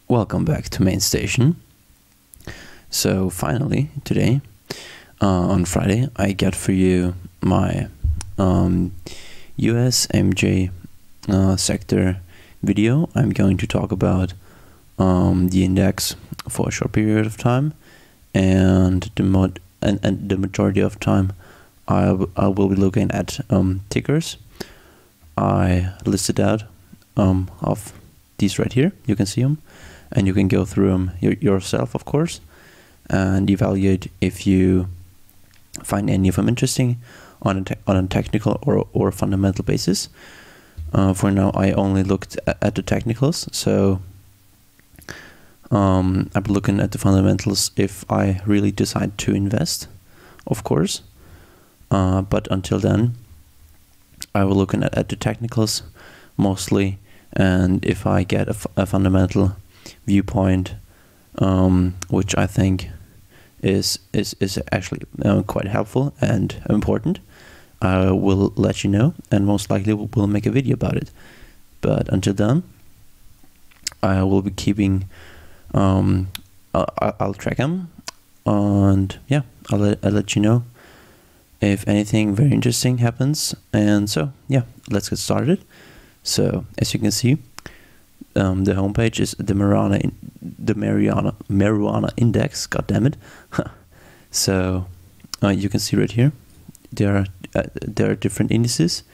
Welcome back to Main Station. So finally today, on Friday, I got for you my US MJ sector video. I'm going to talk about the index for a short period of time, and the majority of time I will be looking at tickers. I listed out of these right here. You can see them, and you can go through them yourself, of course, and evaluate if you find any of them interesting on a technical or fundamental basis. For now, I only looked at the technicals, so I'm looking at the fundamentals if I really decide to invest, of course. But until then, I will look at the technicals mostly, and if I get a fundamental viewpoint, which I think is actually quite helpful and important, I will let you know, and most likely we'll make a video about it. But until then, I will be keeping I'll track them, and yeah, I'll let you know if anything very interesting happens. And so yeah, let's get started. So as you can see, the homepage is the marijuana index. God damn it! So you can see right here, there are different indices: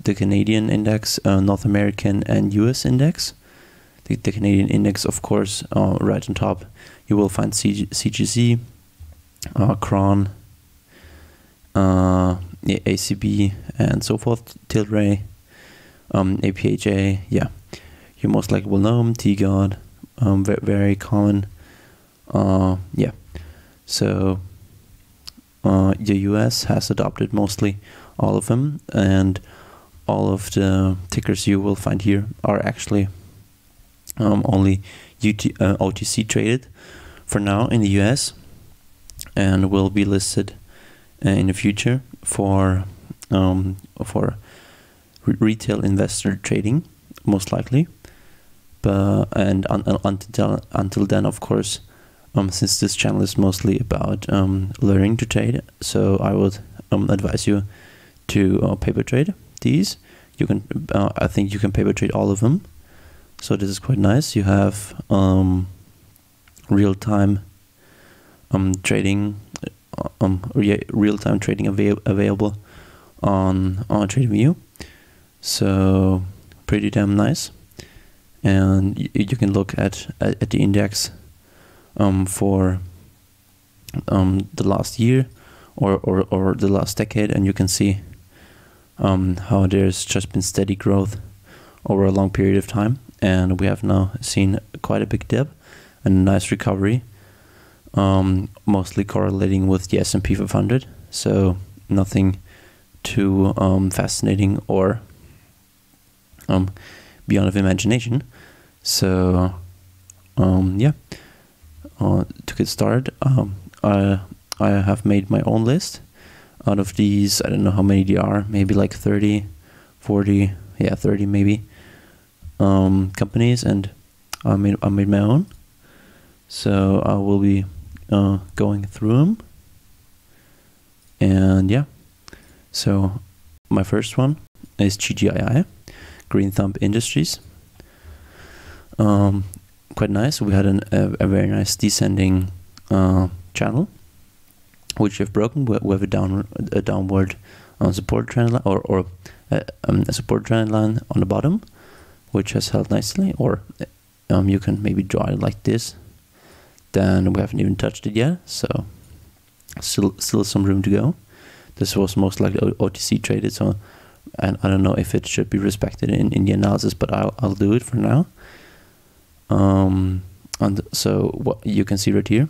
the Canadian index, North American, and US index. The Canadian index, of course, right on top, you will find CGC, Cron, ACB, and so forth, Tilray, APHA, yeah. You most likely will know them, T-God, very common, yeah. So, the US has adopted mostly all of them, and all of the tickers you will find here are actually only OTC traded for now in the US, and will be listed in the future for retail investor trading, most likely. But until then, of course, since this channel is mostly about learning to trade, so I would advise you to paper trade these. You can I think you can paper trade all of them. So this is quite nice. You have real-time trading, real-time trading available on TradingView. So pretty damn nice. And you can look at the index for the last year or the last decade, and you can see how there's just been steady growth over a long period of time. And we have now seen quite a big dip and a nice recovery, mostly correlating with the S&P 500. So nothing too fascinating or beyond of imagination. So yeah, to get started, I have made my own list. Out of these, I don't know how many there are, maybe like 30, 40, yeah, 30 maybe. Companies, and I made my own, so I will be going through them. And yeah, so my first one is GGII, Green Thumb Industries. Quite nice. We had a very nice descending channel, which we've broken. We have a downward support trend line, or a support trend line on the bottom, which has held nicely. Or you can maybe draw it like this. Then we haven't even touched it yet, so still some room to go. This was most likely OTC traded, so and I don't know if it should be respected in the analysis, but I'll do it for now. And so what you can see right here,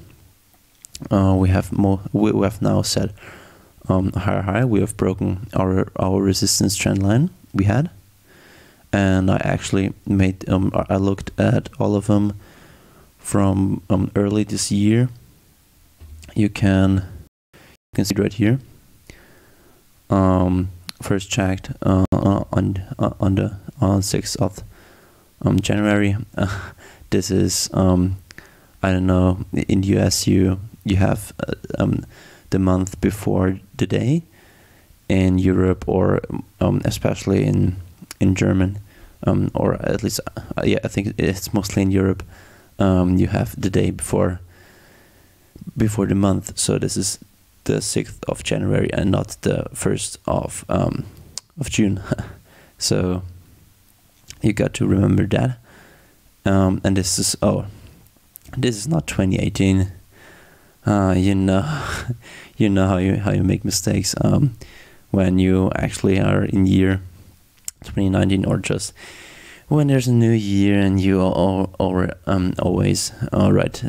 we have now set higher high. We have broken our resistance trend line we had. And I actually made I looked at all of them from early this year. You can see right here. First checked on the 6th of January. this is I don't know, in the US you have the month before the day. In Europe, or especially in German, or at least yeah, I think it's mostly in Europe, you have the day before the month. So this is the 6th of January and not the 1st of June. So you got to remember that. And this is not 2018. You know you know how you make mistakes when you actually are in year 2019, or just when there's a new year and you always write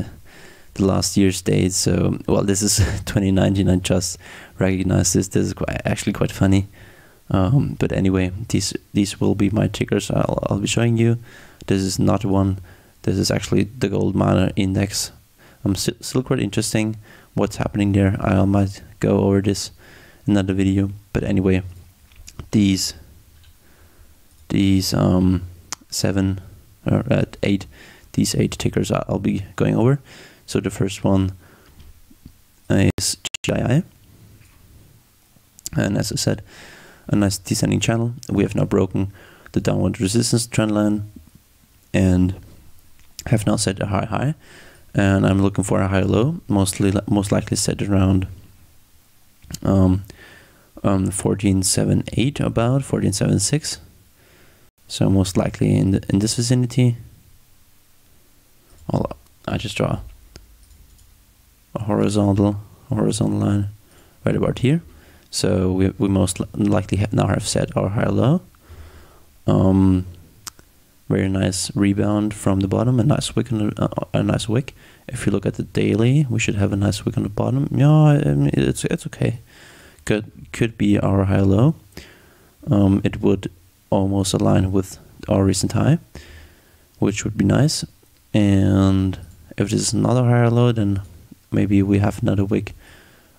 the last year's date. So, well, this is 2019. I just recognized this. This is actually quite funny. But anyway, these will be my tickers. I'll be showing you. This is not one. This is actually the gold miner index. Still quite interesting what's happening there. I might go over this in another video. But anyway, these 7 or 8, these 8 tickers I'll be going over. So the first one is GII, and as I said, a nice descending channel. We have now broken the downward resistance trend line and have now set a high, and I'm looking for a high low, most likely set around 14.78, about 14.76. So most likely in this vicinity. I just draw a horizontal line right about here. So we most likely now have set our high low. Very nice rebound from the bottom, a nice wick a nice wick. If you look at the daily, we should have a nice wick on the bottom. Yeah, I mean, it's okay. Could be our high low. It would almost align with our recent high, which would be nice. And if this is another higher low, then maybe we have another wick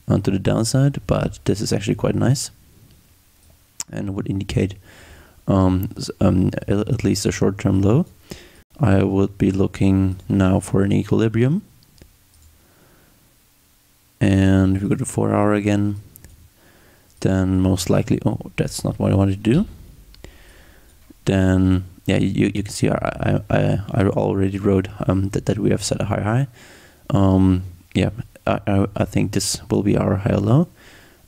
onto the downside, but this is actually quite nice and would indicate at least a short-term low. I would be looking now for an equilibrium, and if we go to 4 hour again, then most likely, oh, that's not what I wanted to do. Then yeah, you can see I already wrote that we have set a high. Yeah, I think this will be our high low,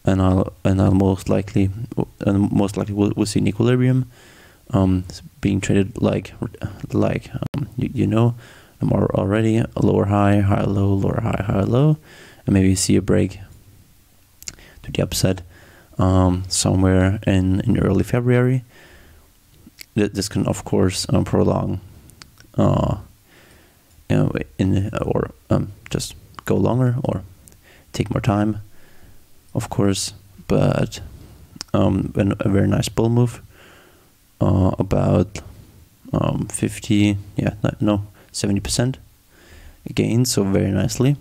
and I'll most likely we'll see an equilibrium being traded like you know, already a lower high, high low, lower high, high low, and maybe see a break to the upside somewhere in early February. This can of course prolong or just go longer or take more time, of course, but when a very nice bull move, about 70% gain, so very nicely.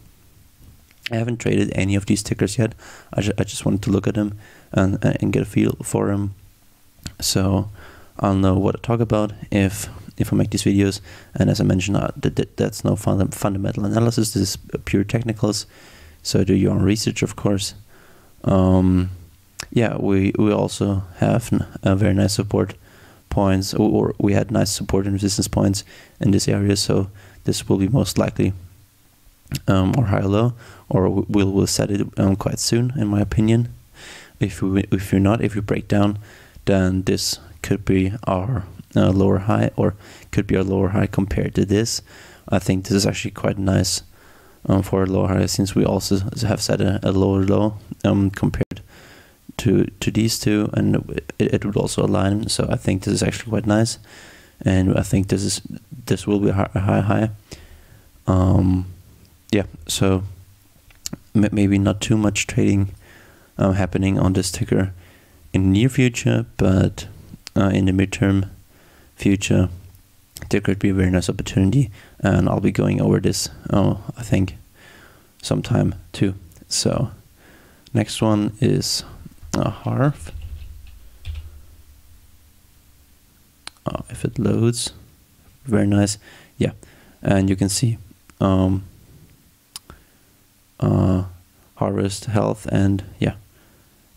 I haven't traded any of these tickers yet. I just wanted to look at them and get a feel for them, so I'll know what to talk about if I make these videos. And as I mentioned, that's no fundamental analysis. This is pure technicals, so do your own research, of course. Yeah, we also have a very nice support points, or we had nice support and resistance points in this area, so this will be most likely or high low, or we'll set it quite soon, in my opinion. If we break down, then this could be our lower high, or could be our lower high compared to this. I think this is actually quite nice for a lower high, since we also have set a lower low compared to these two, and it would also align. So I think this is actually quite nice, and I think this will be a high. Yeah, so maybe not too much trading happening on this ticker in the near future, but in the midterm future, there could be a very nice opportunity, and I'll be going over this I think sometime too. So next one is HARF. If it loads, very nice. Yeah, and you can see harvest health, and yeah,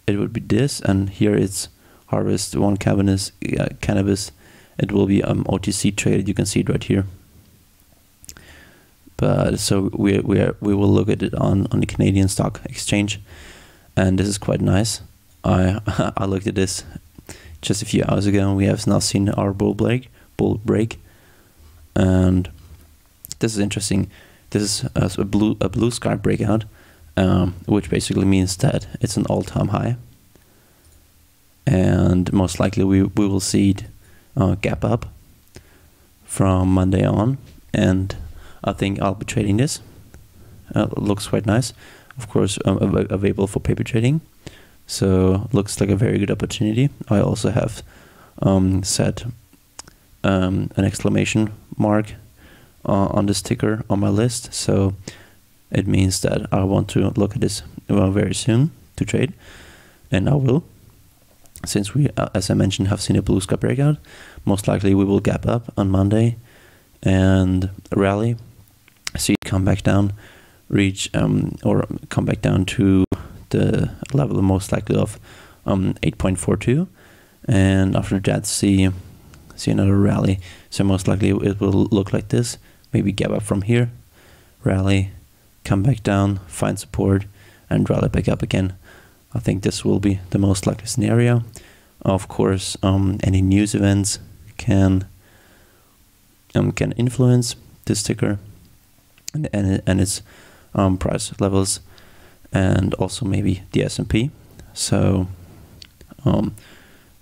it would be this, and here it's harvest one cannabis. It will be OTC traded. You can see it right here. But so we will look at it on the Canadian Stock Exchange, and this is quite nice. I I looked at this just a few hours ago, and we have now seen our bull break, and this is interesting. This is a blue sky breakout, which basically means that it's an all-time high, and most likely we will see it gap up from Monday on, and I think I'll be trading this. Looks quite nice, of course, available for paper trading, so looks like a very good opportunity. I also have set an exclamation mark on this ticker on my list, so it means that I want to look at this very soon to trade, and I will. Since we, as I mentioned, have seen a blue sky breakout, most likely we will gap up on Monday and rally, see it come back down, reach or come back down to the level most likely of 8.42, and after that see another rally. So most likely it will look like this, maybe gap up from here, rally, come back down, find support, and rally back up again. I think this will be the most likely scenario. Of course, any news events can influence this ticker and its price levels, and also maybe the S&P. So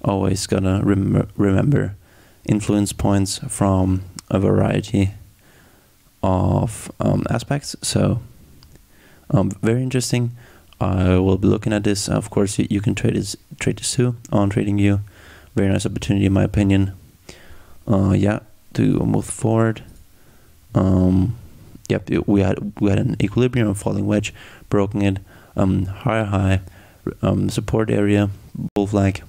always gotta remember influence points from a variety of aspects. So very interesting. I will be looking at this. Of course, you can trade this too on TradingView. Very nice opportunity in my opinion. Yeah, to move forward. Yep, we had an equilibrium, falling wedge, broken it, higher high, support area, bull flag,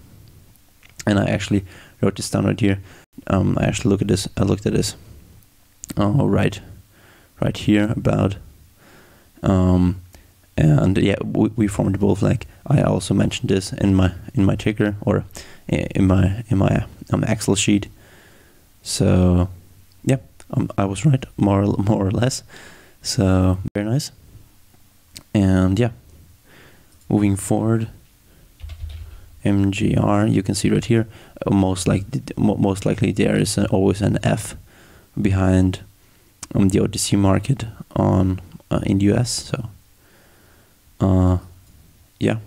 and I actually wrote this down right here. I actually looked at this right here about and yeah, we formed a bull flag. I also mentioned this in my ticker, or in my Excel sheet. So yeah, I was right more or less. So very nice. And yeah, moving forward, MGR, you can see right here, most likely there is always an F behind the OTC market on in the US. So yeah,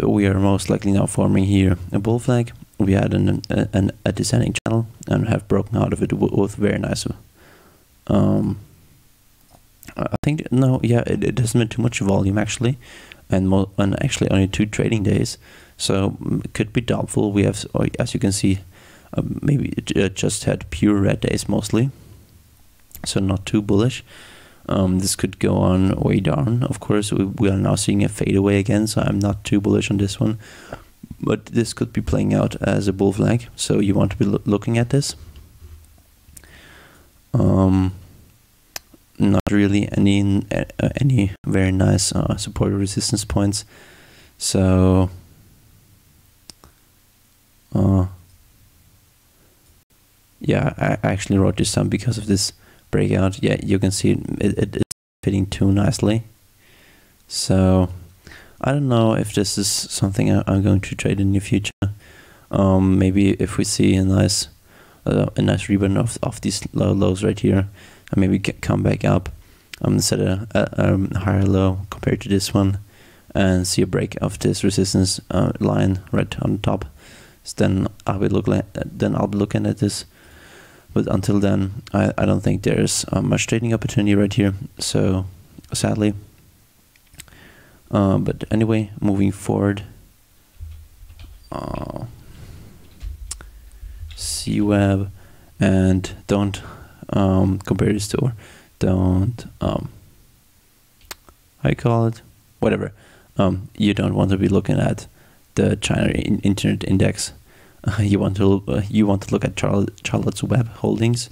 we are most likely now forming here a bull flag. We had a descending channel and have broken out of it with very nice. I think no, yeah, it doesn't mean too much volume actually, and actually only 2 trading days, so it could be doubtful. We have, as you can see, maybe just had pure red days mostly, so not too bullish. This could go on way down. Of course, we are now seeing a fade away again, so I'm not too bullish on this one. But this could be playing out as a bull flag, so you want to be looking at this. Not really any very nice support or resistance points. So yeah, I actually wrote this down because of this breakout. Yeah, you can see it's fitting too nicely. So I don't know if this is something I'm going to trade in the future. Maybe if we see a nice rebound of these lows right here, and maybe come back up, set a higher low compared to this one, and see a break of this resistance line right on the top. So then I'll be looking at this. But until then, I don't think there's much trading opportunity right here. So sadly. But anyway, moving forward, CWeb, and don't compare this to, or don't how you call it, whatever. You don't want to be looking at the China Internet Index you want to look at Charlotte's Web holdings.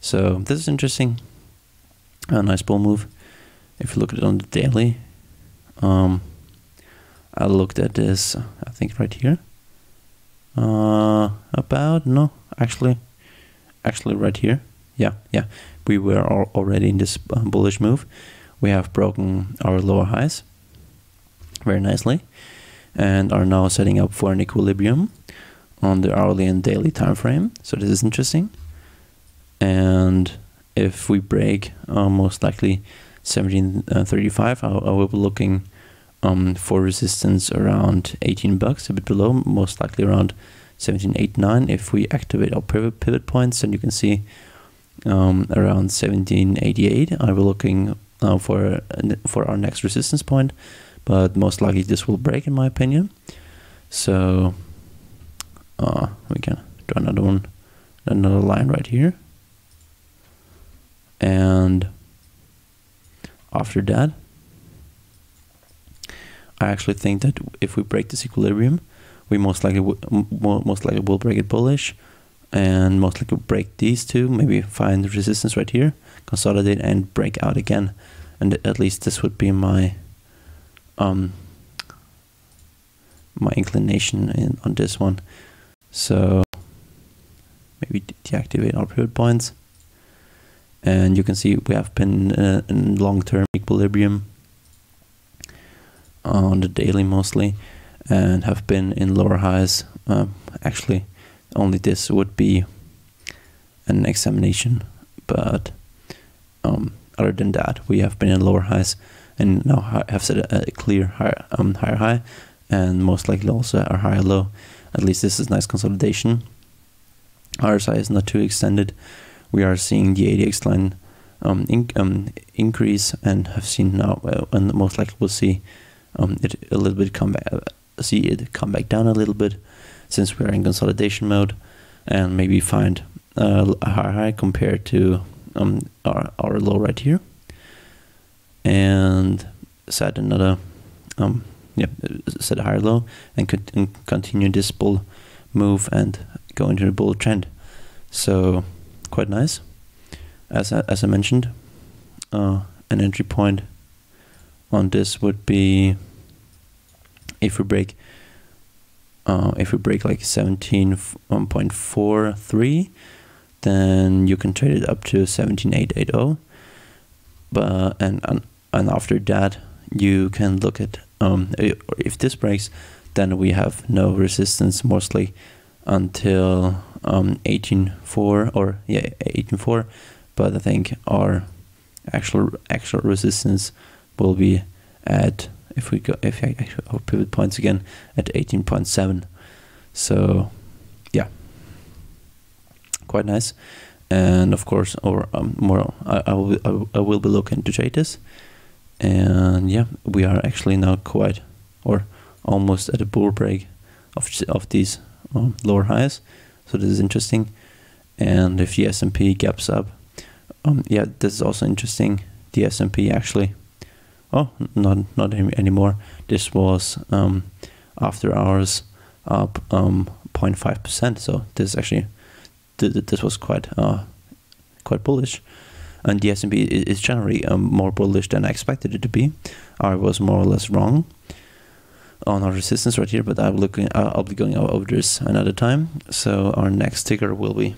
So this is interesting. A nice bull move. If you look at it on the daily, I looked at this, I think right here. Actually right here. Yeah. We were already in this bullish move. We have broken our lower highs very nicely and are now setting up for an equilibrium on the hourly and daily time frame. So this is interesting. And if we break most likely 1735, I will be looking for resistance around 18 bucks, a bit below, most likely around 1789. If we activate our pivot points, and you can see around 1788, I will looking for our next resistance point, but most likely this will break in my opinion. So we can draw another line right here, and after that, I actually think that if we break this equilibrium, we most likely will break it bullish, and most likely break these two, maybe find the resistance right here, consolidate and break out again. And at least this would be my my inclination on this one. So maybe deactivate our pivot points, and you can see we have been in long-term equilibrium on the daily mostly, and have been in lower highs. Actually, only this would be an examination, but other than that, we have been in lower highs and now have set a clear higher high, and most likely also a higher low. At least this is nice consolidation. RSI is not too extended. We are seeing the ADX line increase, and have seen now, and most likely we'll see it a little bit come back down a little bit, since we are in consolidation mode, and maybe find a higher high compared to our low right here, and set another set a higher low, and continue this bull move and go into the bull trend. So quite nice. As I mentioned, an entry point on this would be if we break like 17.43, then you can trade it up to 17,880. But and after that, you can look at if this breaks, then we have no resistance mostly until 18.4 or 18.4. But I think our actual resistance will be at, if our pivot points again, at 18.7. So yeah, quite nice. And of course, I will be looking to trade this. And yeah, we are actually now quite, or almost at a bull break of these lower highs. So this is interesting. And if the S&P gaps up, yeah, this is also interesting. The S&P actually, not anymore. This was after hours up 0.5%. So this actually, this was quite bullish. And the S&P is generally more bullish than I expected it to be. I was more or less wrong on our resistance right here, but I'll be going over this another time. So our next ticker will be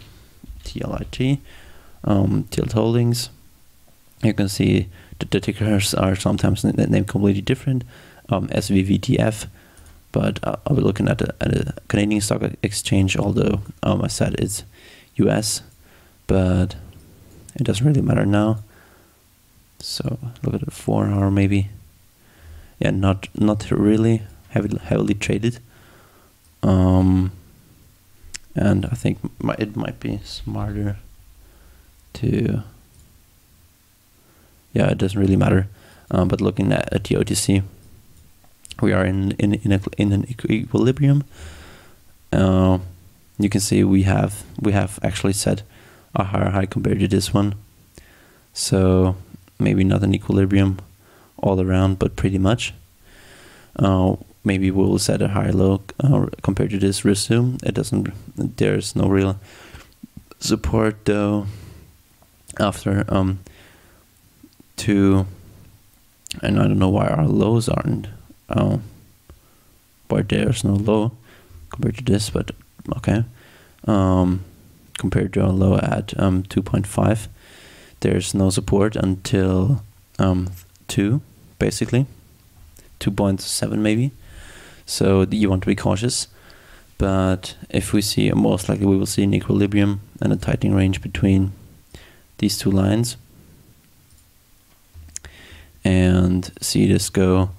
TLIT, Tilt Holdings. You can see the tickers are sometimes named completely different, SVVTF, but I'll be looking at a Canadian stock exchange, although I said it's US, but it doesn't really matter now. So look at the 4 hour maybe. Yeah, not really heavily traded. And I think it might be smarter to, yeah, it doesn't really matter. But looking at the OTC, we are in an equilibrium. You can see we have actually set a higher high compared to this one. So maybe not an equilibrium all around, but pretty much. maybe we'll set a higher low compared to this resume. It doesn't, there's no real support though after 2, and I don't know why our lows aren't, why there's no low compared to this, but okay. Compared to our low at 2.5, there's no support until 2, basically 2.7 maybe. So you want to be cautious, but if we see, most likely we will see an equilibrium and a tightening range between these two lines, and see this go.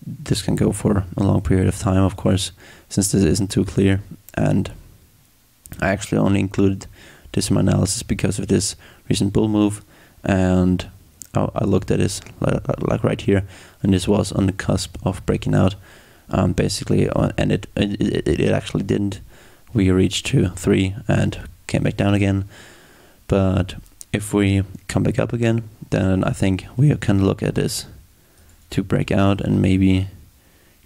This can go for a long period of time, of course, since this isn't too clear. And I actually only included this in my analysis because of this recent bull move, and I looked at this like right here, and this was on the cusp of breaking out, basically, and it actually didn't. We reached to 3 and came back down again. But if we come back up again, then I think we can look at this to break out and maybe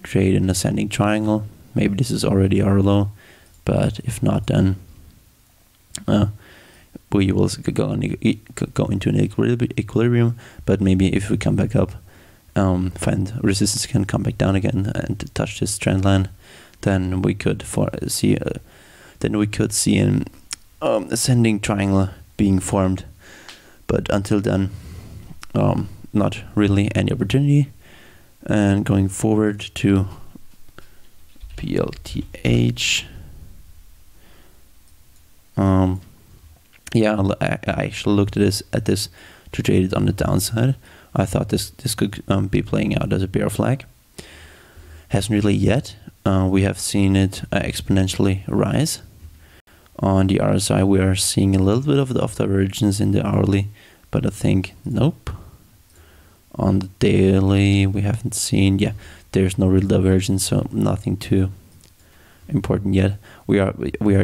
create an ascending triangle. Maybe this is already our low, but if not, then we will go into an equilibrium. But maybe if we come back up, find resistance, can come back down again and touch this trend line, then we could see an ascending triangle being formed. But until then, not really any opportunity. And going forward to PLTH, yeah, I actually looked at this to trade it on the downside. I thought this could be playing out as a bear flag. Hasn't really yet. We have seen it exponentially rise. On the RSI, we are seeing a little bit of divergence in the hourly, but I think nope. On the daily, we haven't seen. Yeah, there's no real divergence, so nothing too important yet. We are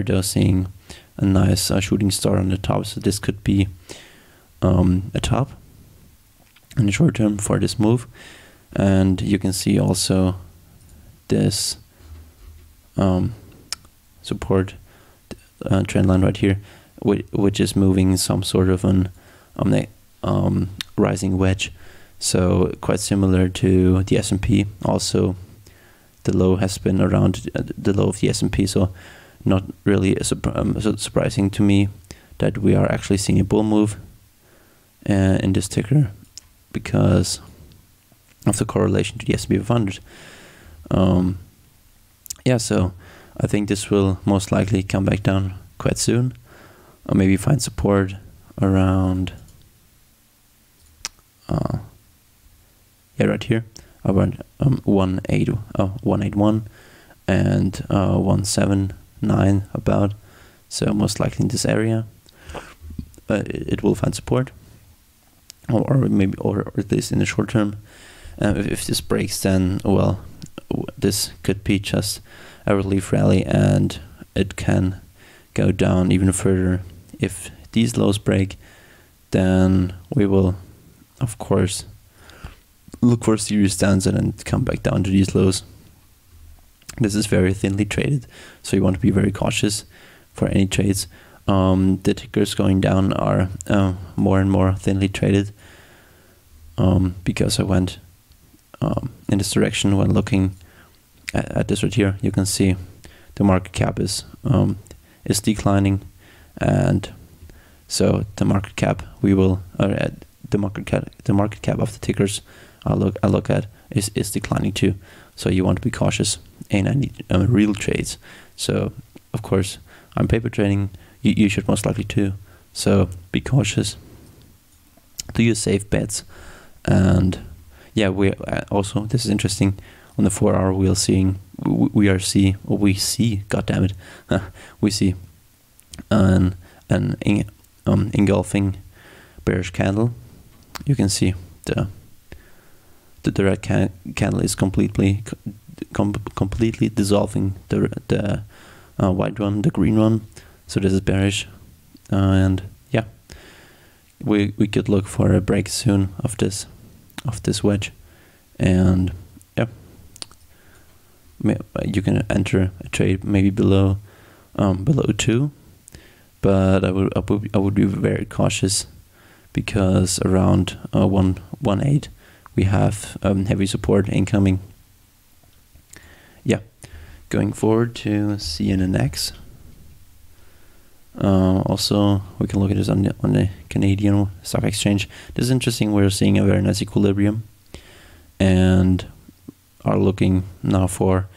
though seeing a nice shooting star on the top, so this could be a top in the short term for this move. And you can see also this support trend line right here, which is moving some sort of an rising wedge. So quite similar to the S&P. Also, the low has been around the low of the S&P, so not really surprising to me that we are actually seeing a bull move in this ticker because of the correlation to the S&P 500. Yeah, so I think this will most likely come back down quite soon, or maybe find support around right here, around 181 and 179 about. So most likely in this area, it will find support, or maybe at least in the short term. If this breaks, then well, this could be just a relief rally, and it can go down even further. If these lows break, then we will, of course, look for a serious downside and come back down to these lows. This is very thinly traded, so you want to be very cautious for any trades. The tickers going down are more and more thinly traded, because I went in this direction when looking at this right here. You can see the market cap is declining, and so the market cap the market cap of the tickers I look at is declining too. So you want to be cautious in any real trades. So of course, I'm paper trading. You should most likely too. So be cautious. Do your safe bets. And yeah, we also, this is interesting. On the 4-hour, we see. God damn it, we see an engulfing bearish candle. You can see the red candle is completely dissolving the white one, the green one. So this is bearish, and yeah, we could look for a break soon of this wedge, and yeah, you can enter a trade maybe below 2, but I would be very cautious, because around 1.18 we have heavy support incoming. Yeah, going forward to CNNX. Also, we can look at this on the Canadian Stock Exchange. This is interesting. We're seeing a very nice equilibrium, and are looking now for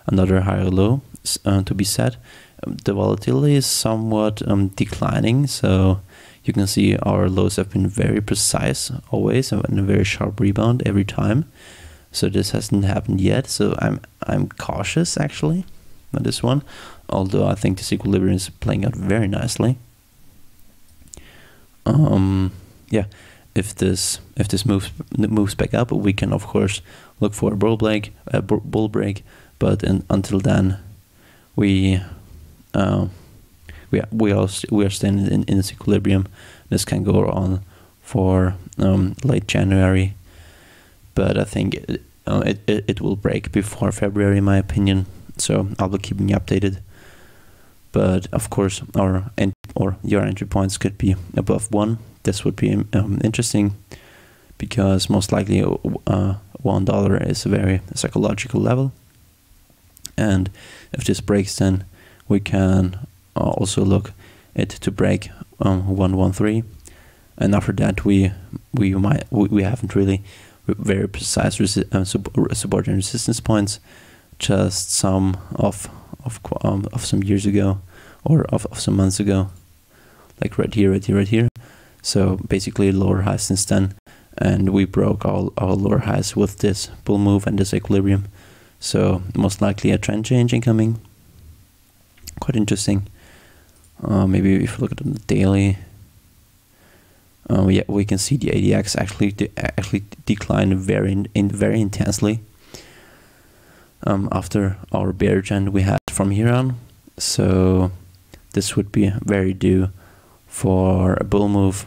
another higher low to be set. The volatility is somewhat declining, so you can see our lows have been very precise always, and a very sharp rebound every time. So this hasn't happened yet, so I'm cautious actually on this one, although I think this equilibrium is playing out very nicely. Yeah, if this moves back up, we can of course look for a bull break, but until then, we are staying in this equilibrium. This can go on for late January, but I think it will break before February, in my opinion. So I'll be keeping you updated. But of course, your entry points could be above 1. This would be interesting, because most likely $1 is a very psychological level. And if this breaks, then we can also look it to break 113. And after that, we haven't really very precise support and resistance points, just some of some years ago, or of some months ago, like right here. So basically lower highs since then, and we broke all our lower highs with this bull move and this equilibrium. So most likely a trend change incoming. Quite interesting. Maybe if you look at the daily, yeah, we can see the ADX actually decline very intensely after our bear trend we had from here on. So this would be very due for a bull move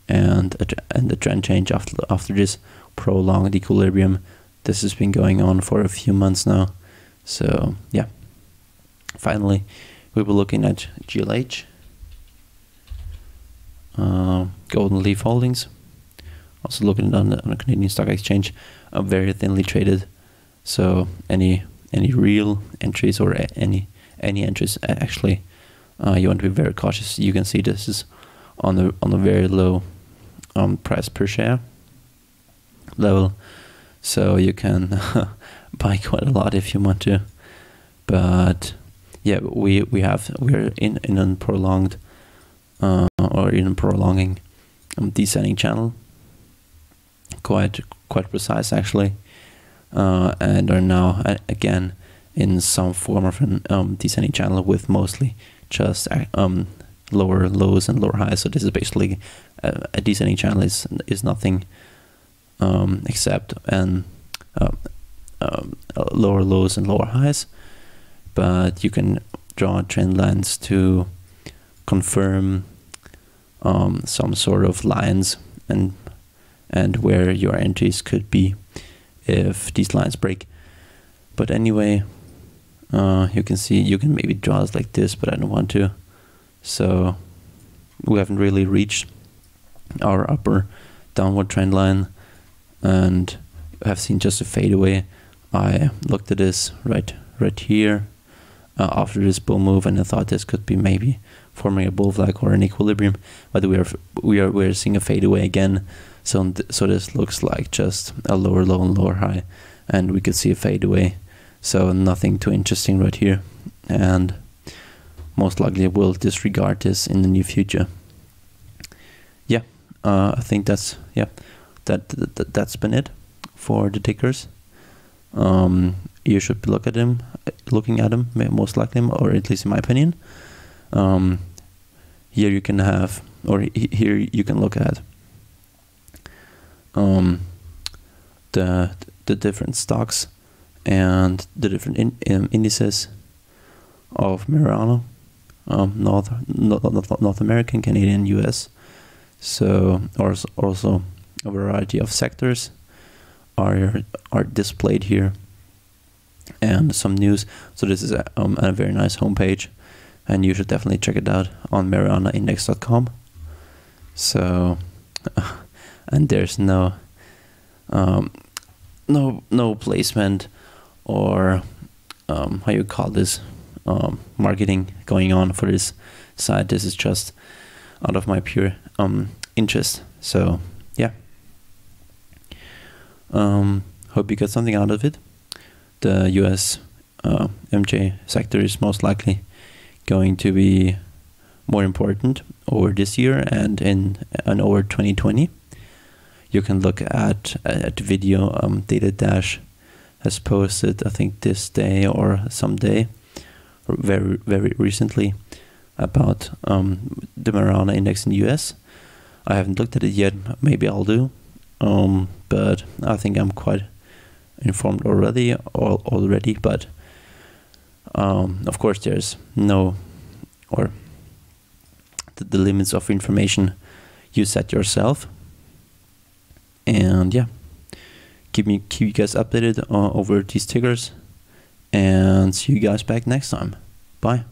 and a trend change after this prolonged equilibrium. This has been going on for a few months now. So yeah, finally we were looking at GLH, Golden Leaf Holdings. Also looking on the Canadian Stock Exchange, very thinly traded. So any real entries, or any entries actually, you want to be very cautious. You can see this is on a very low price per share level, so you can buy quite a lot if you want to. But yeah, we're in a prolonged or in a prolonging descending channel, quite precise actually, and are now again in some form of an descending channel with mostly just lower lows and lower highs. So this is basically a descending channel is nothing except lower lows and lower highs, but you can draw trend lines to confirm some sort of lines and where your entries could be if these lines break. But anyway, you can see, you can maybe draw it like this, but I don't want to. So we haven't really reached our upper downward trend line, and have seen just a fade away. I looked at this right here after this bull move, and I thought this could be maybe forming a bull flag or an equilibrium, but we're seeing a fade away again. So this looks like just a lower low and lower high, and we could see a fade away. So nothing too interesting right here, and most likely we'll disregard this in the near future. Yeah, I think that's that's been it for the tickers. You should be looking at them most likely, or at least in my opinion. Here you can have, or here you can look at the different stocks and the different indices of Merano, North American, Canadian, US. So also a variety of sectors are displayed here, and some news. So this is a very nice homepage, and you should definitely check it out on marijuanaindex.com. So, and there's no placement or how you call this, marketing going on for this site. This is just out of my pure interest. So yeah, hope you got something out of it. The US MJ sector is most likely going to be more important over this year and over 2020. You can look at video Data Dash has posted, I think this day or someday, or very recently, about the marijuana index in the US. I haven't looked at it yet. Maybe I'll do, but I think I'm quite informed already. But of course, there's no, or the limits of information you set yourself. And yeah, keep you guys updated over these tickers, and see you guys back next time. Bye.